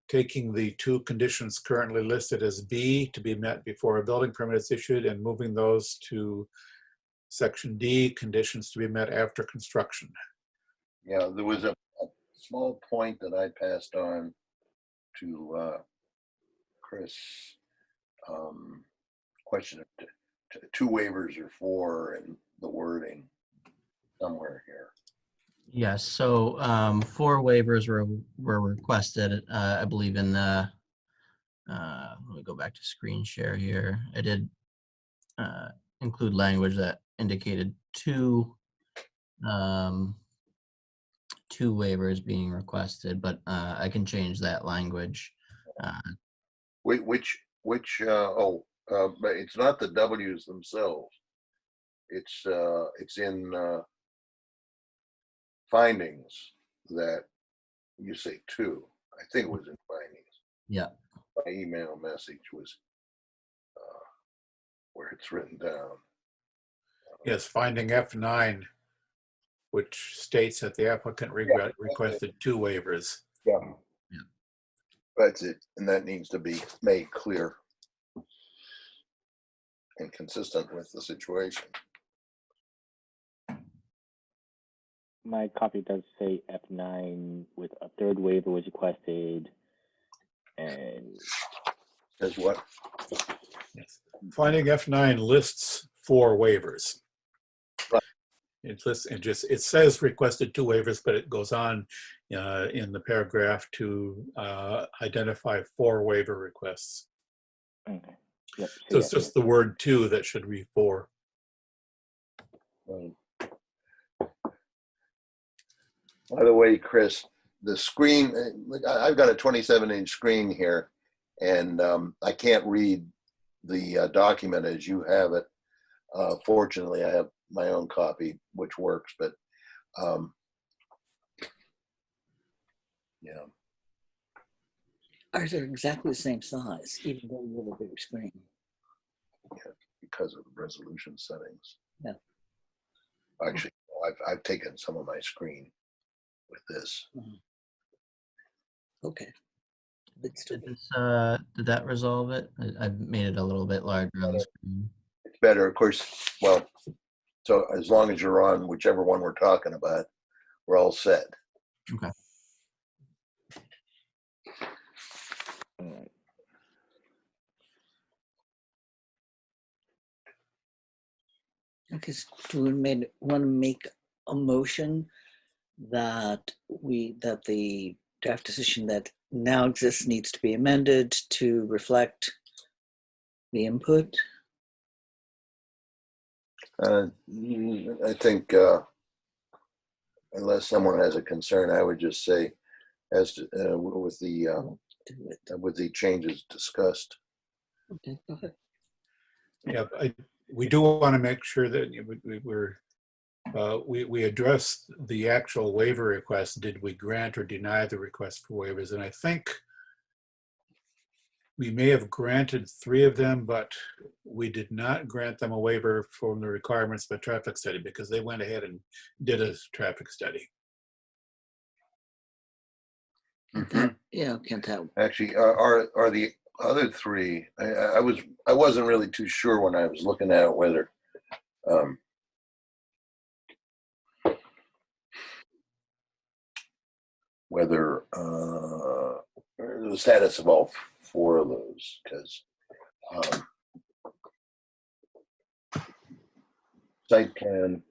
taking the 2 conditions currently listed as B to be met before a building permit is issued and moving those to section D, conditions to be met after construction. yeah, there was a small point that I passed on to Chris. Question of 2 waivers or 4 and the wording somewhere here. Yes, so 4 waivers were requested, I believe in the, let me go back to screen share here. I did include language that indicated 2 waivers being requested, but I can change that language. Which but it's not the W's themselves. It's in findings that you say 2. I think it was in findings. Yeah. My email message was where it's written down. Yes, finding F9, which states that the applicant requested 2 waivers. Yeah. Yeah. That's it, and that needs to be made clear and consistent with the situation. My copy does say F9 with a 3rd waiver was requested, and As what? Yes. Finding F9 lists 4 waivers. Right. It says requested 2 waivers, but it goes on in the paragraph to identify 4 waiver requests. okay. Yep. So it's just the word 2 that should be 4. By the way, Chris, the screen, I've got a 27-inch screen here, and I can't read the document as you have it. Fortunately, I have my own copy, which works, but yeah. Ours are exactly the same size, even though you have a bigger screen. Because of the resolution settings. Yeah. Actually, I've taken some of my screen with this. Okay. But still, Did that resolve it? I've made it a little bit larger on the screen. It's better, of course. Well, so as long as you're on whichever one we're talking about, we're all set. Okay. All right. because do we want to make a motion that the draft decision that now exists needs to be amended to reflect the input? I think unless someone has a concern, I would just say as to, with the changes discussed. Okay, go ahead. Yeah, we do want to make sure that we address the actual waiver request. Did we grant or deny the request for waivers? And I think we may have granted 3 of them, but we did not grant them a waiver from the requirements of a traffic study because they went ahead and did a traffic study. Yeah, can't that Actually, are the other 3? I wasn't really too sure when I was looking at it whether the status of all 4 of those, because site plan,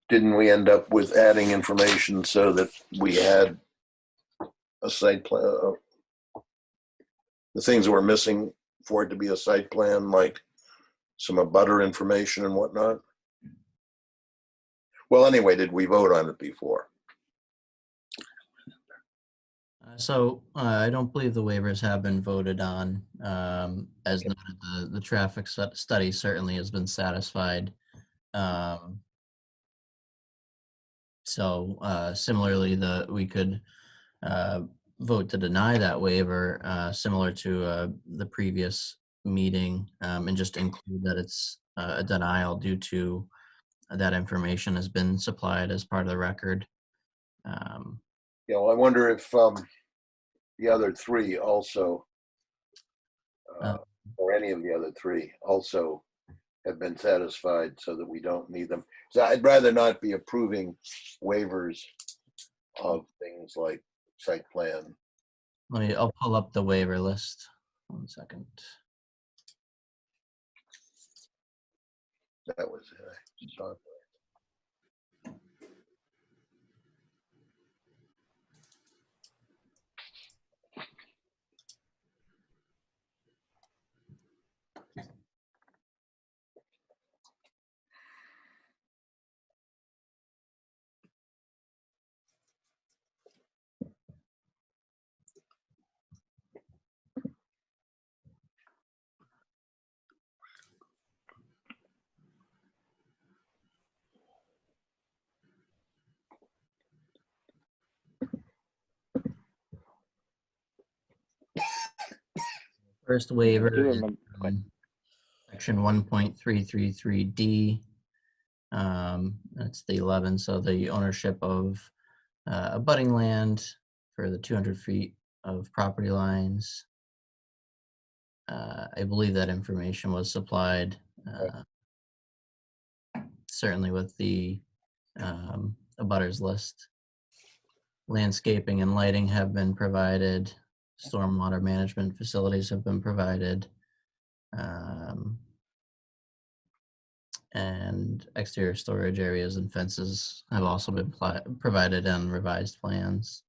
didn't we end up with adding information so that we had a site plan, the things that were missing for it to be a site plan, like some abutter information and whatnot? Well, anyway, did we vote on it before? So I don't believe the waivers have been voted on. As noted, the traffic study certainly has been satisfied. So similarly, we could vote to deny that waiver, similar to the previous meeting, and just include that it's a denial due to that information has been supplied as part of the record. Yeah, well, I wonder if the other 3 also, or any of the other 3 also have been satisfied so that we don't need them. So I'd rather not be approving waivers of things like site plan. I'll pull up the waiver list. 1 second. That was it. I saw it. First waiver I do is remember. Go ahead. section 1.333D. That's the 11. So the ownership of abutting land for the 200 feet of property lines. I believe that information was supplied, certainly with the abutters list. Landscaping and lighting have been provided. Stormwater management facilities have been provided. And exterior storage areas and fences have also been provided on revised plans.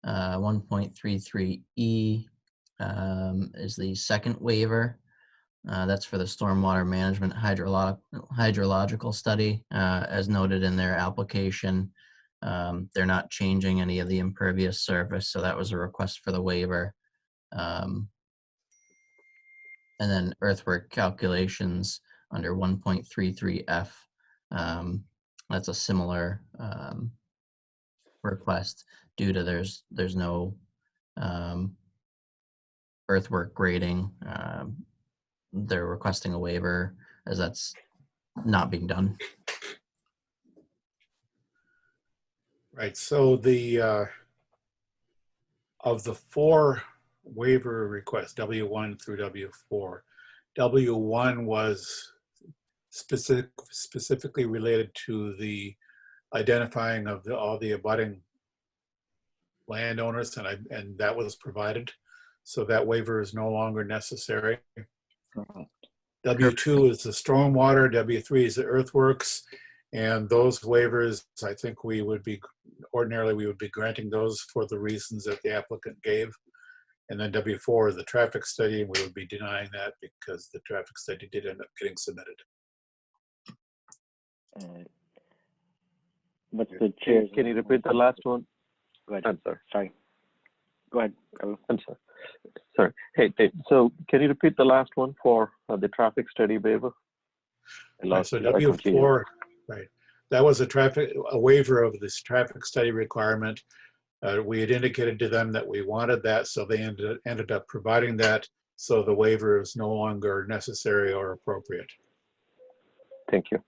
1.33E is the second waiver. That's for the stormwater management hydrological study. As noted in their application, they're not changing any of the impervious surface, so that was a request for the waiver. And then earthwork calculations under 1.33F. That's a similar request due to there's no earthwork grading. They're requesting a waiver as that's not being done. Right, so of the 4 waiver requests, W1 through W4, W1 was specifically related to the identifying of all the abutting landowners, and that was provided. So that waiver is no longer necessary. Correct. W2 is the stormwater, W3 is the earthworks, And those waivers, I think we would be, ordinarily we would be granting those for the reasons that the applicant gave. And then W4, the traffic study, we would be denying that because the traffic study did end up getting submitted. What's the chair's? Can you repeat the last one? Go ahead. I'm sorry. Sorry. Go ahead. I'm sorry. Sorry. Hey, so can you repeat the last one for the traffic study waiver? I Right, lost so you. I couldn't hear you. W4, right. That was a waiver of this traffic study requirement. We had indicated to them that we wanted that, so they ended up providing that. So the waiver is no longer necessary or appropriate. Thank you.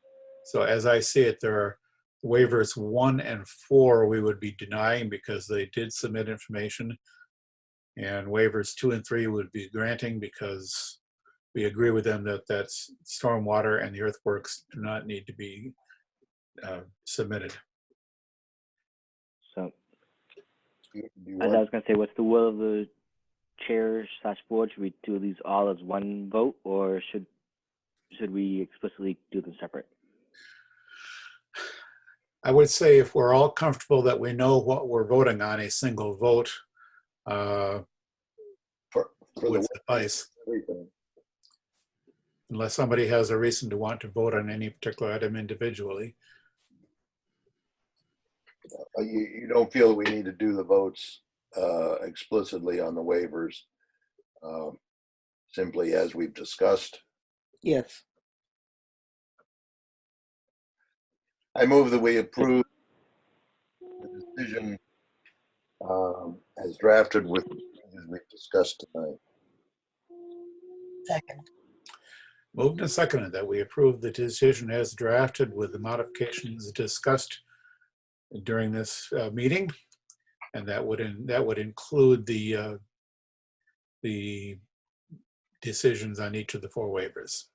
So as I see it, there are waivers 1 and 4 we would be denying because they did submit information. And waivers 2 and 3 would be granting because we agree with them that that's stormwater and the earthworks do not need to be submitted. So, Do you as I want- was gonna say, what's the will of the chair / board? Should we do these all as one vote, or should we explicitly do them separate? I would say if we're all comfortable that we know what we're voting on, a single vote for the would suffice, everything. unless somebody has a reason to want to vote on any particular item individually. You don't feel we need to do the votes explicitly on the waivers, simply as we've discussed. Yes. I move that we approve the decision as drafted with as we've discussed tonight. Second. Moved and seconded that we approve the decision as drafted with the modifications discussed during this meeting, and that would include the decisions on each of the 4 waivers.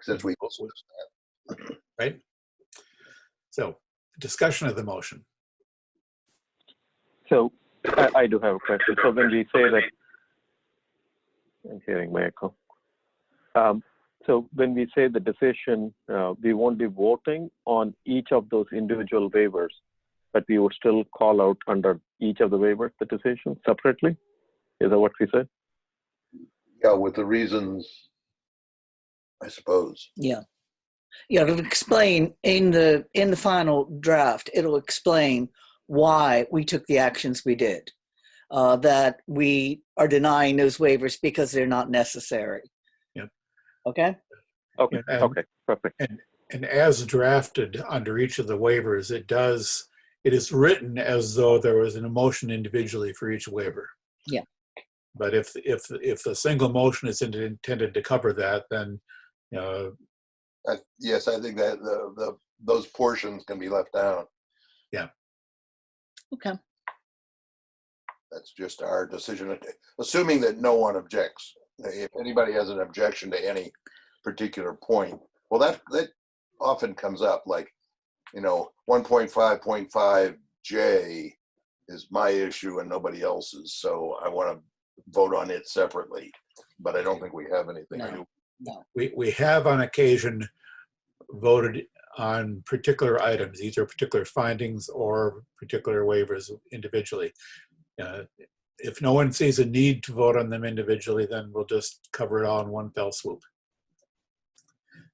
Since we discussed that. Right? So, discussion of the motion. So I do have a question. So when we say that, I'm hearing my echo. So when we say the decision, we won't be voting on each of those individual waivers, but we would still call out under each of the waivers the decision separately? Is that what we said? Yeah, with the reasons, I suppose. Yeah. Yeah, it'll explain in the final draft, it'll explain why we took the actions we did. That we are denying those waivers because they're not necessary. Yep. Okay? Okay, Yeah, and- okay, perfect. And as drafted under each of the waivers, it is written as though there was an motion individually for each waiver. Yeah. But if the single motion is intended to cover that, then Yes, I think that those portions can be left down. Okay. That's just our decision, assuming that no one objects. If anybody has an objection to any particular point, well, that often comes up, like, 1.5.5J is my issue and nobody else's, so I want to vote on it separately. But I don't think we have anything. No. we have on occasion voted on particular items, either particular findings or particular waivers individually. If no one sees a need to vote on them individually, then we'll just cover it all in one fell swoop.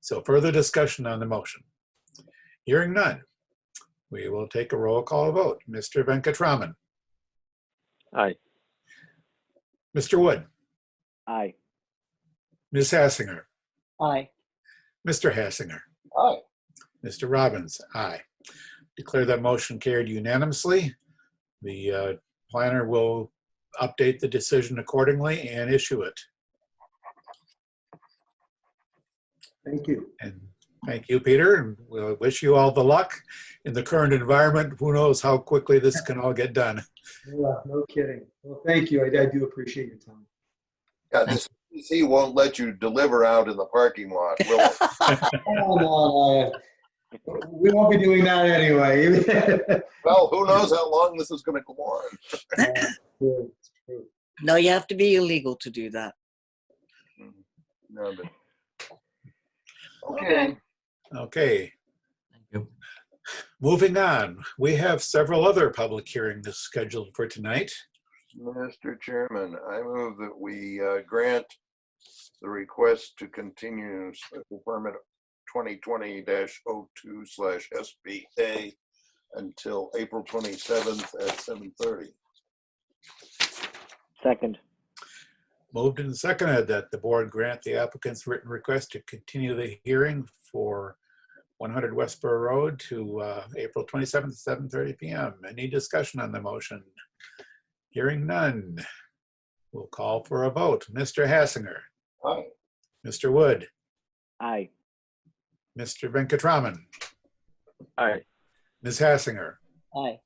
So further discussion on the motion. Hearing none, we will take a roll call vote. Mr. Venkatraman, Aye. Mr. Wood, Aye. Ms. Hassinger, Aye. Mr. Hassinger, Aye. Mr. Robbins, aye. Declare that motion carried unanimously. The planner will update the decision accordingly and issue it. Thank you. And thank you, Peter, and we'll wish you all the luck in the current environment. Who knows how quickly this can all get done. Yeah, no kidding. Well, thank you. I do appreciate your time. Yeah, this CC won't let you deliver out in the parking lot, will it? Oh, no, we won't be doing that anyway. Well, who knows how long this is going to go on. True, it's true. No, you have to be illegal to do that. No, but... Okay. Okay, you. Moving on, we have several other public hearings scheduled for tonight. Mr. Chairman, I move that we grant the request to continue special permit 2020-02/SBA until April 27th at 7:30. Second. Moved and seconded that the board grant the applicant's written request to continue the hearing for 100 Westboro Road to April 27th, 7:30 p.m. Any discussion on the motion? Hearing none. We'll call for a vote. Mr. Hassinger, Aye. Mr. Wood, Aye. Mr. Venkatraman, Aye. Ms. Hassinger, Aye.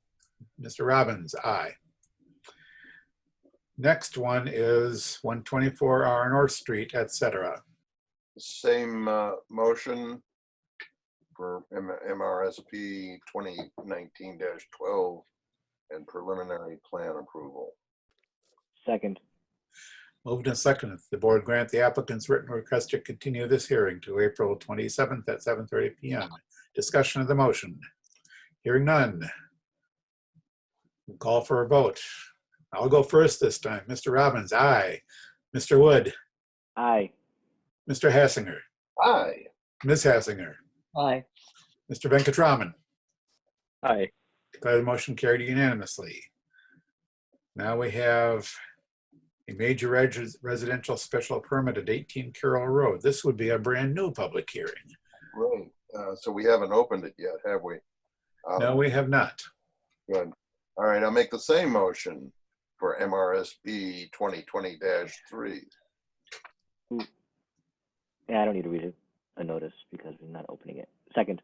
Mr. Robbins, aye. Next one is 124 R North Street, etc. Same motion for MRSP 2019-12 and preliminary plan approval. Second. Moved and seconded. The board grant the applicant's written request to continue this hearing to April 27th at 7:30 p.m. Discussion of the motion. Hearing none. We'll call for a vote. I'll go first this time. Mr. Robbins, aye. Mr. Wood, Aye. Mr. Hassinger, Aye. Ms. Hassinger, Aye. Mr. Venkatraman. Aye. Declare the motion carried unanimously. Now we have a major residential special permit at 18 Carroll Road. This would be a brand new public hearing. Right. So we haven't opened it yet, have we? No, we have not. Good. All right, I'll make the same motion for MRSP 2020-3. Yeah, I don't need to read a notice because we're not opening it. Second.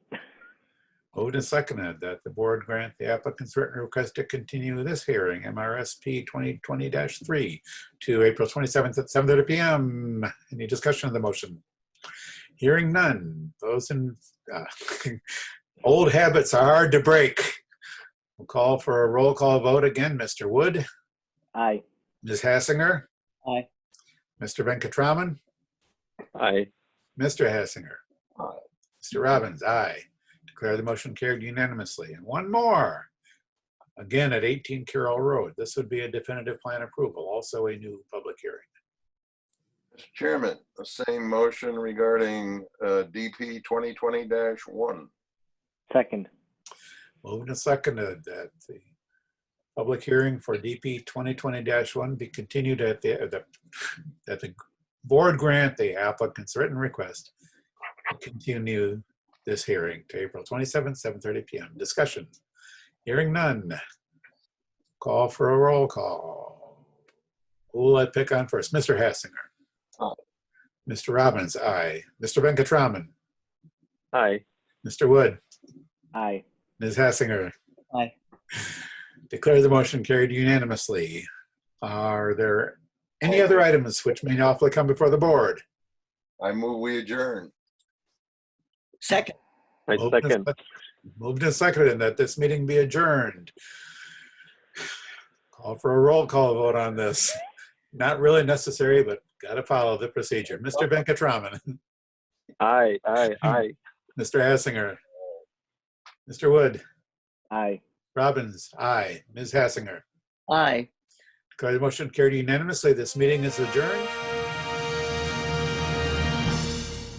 Moved and seconded that the board grant the applicant's written request to continue this hearing, MRSP 2020-3, to April 27th at 7:30 p.m. Any discussion of the motion? Hearing none. Those in old habits are hard to break. We'll call for a roll call vote again. Mr. Wood, Aye. Ms. Hassinger, Aye. Mr. Venkatraman, Aye. Mr. Hassinger, Aye. Mr. Robbins, aye. Declare the motion carried unanimously. And one more, again at 18 Carroll Road. This would be a definitive plan approval, also a new public hearing. Mr. Chairman, the same motion regarding DP 2020-1. Second. Moved and seconded that the public hearing for DP 2020-1 be continued at the board grant the applicant's written request to continue this hearing to April 27th, 7:30 p.m. Discussion. Hearing none. Call for a roll call. Who will I pick on first? Mr. Hassinger. Aye. Mr. Robbins, aye. Mr. Venkatraman. Aye. Mr. Wood. Aye. Ms. Hassinger. Aye. Declare the motion carried unanimously. Are there any other items which may lawfully come before the board? I move we adjourn. Second. I second. Moved and seconded that this meeting be adjourned. Call for a roll call vote on this. Not really necessary, but got to follow the procedure. Mr. Venkatraman, Aye. Aye. Aye. Mr. Hassinger, Mr. Wood, Aye. Robbins, aye. Ms. Hassinger. Aye. Declare the motion carried unanimously. This meeting is adjourned.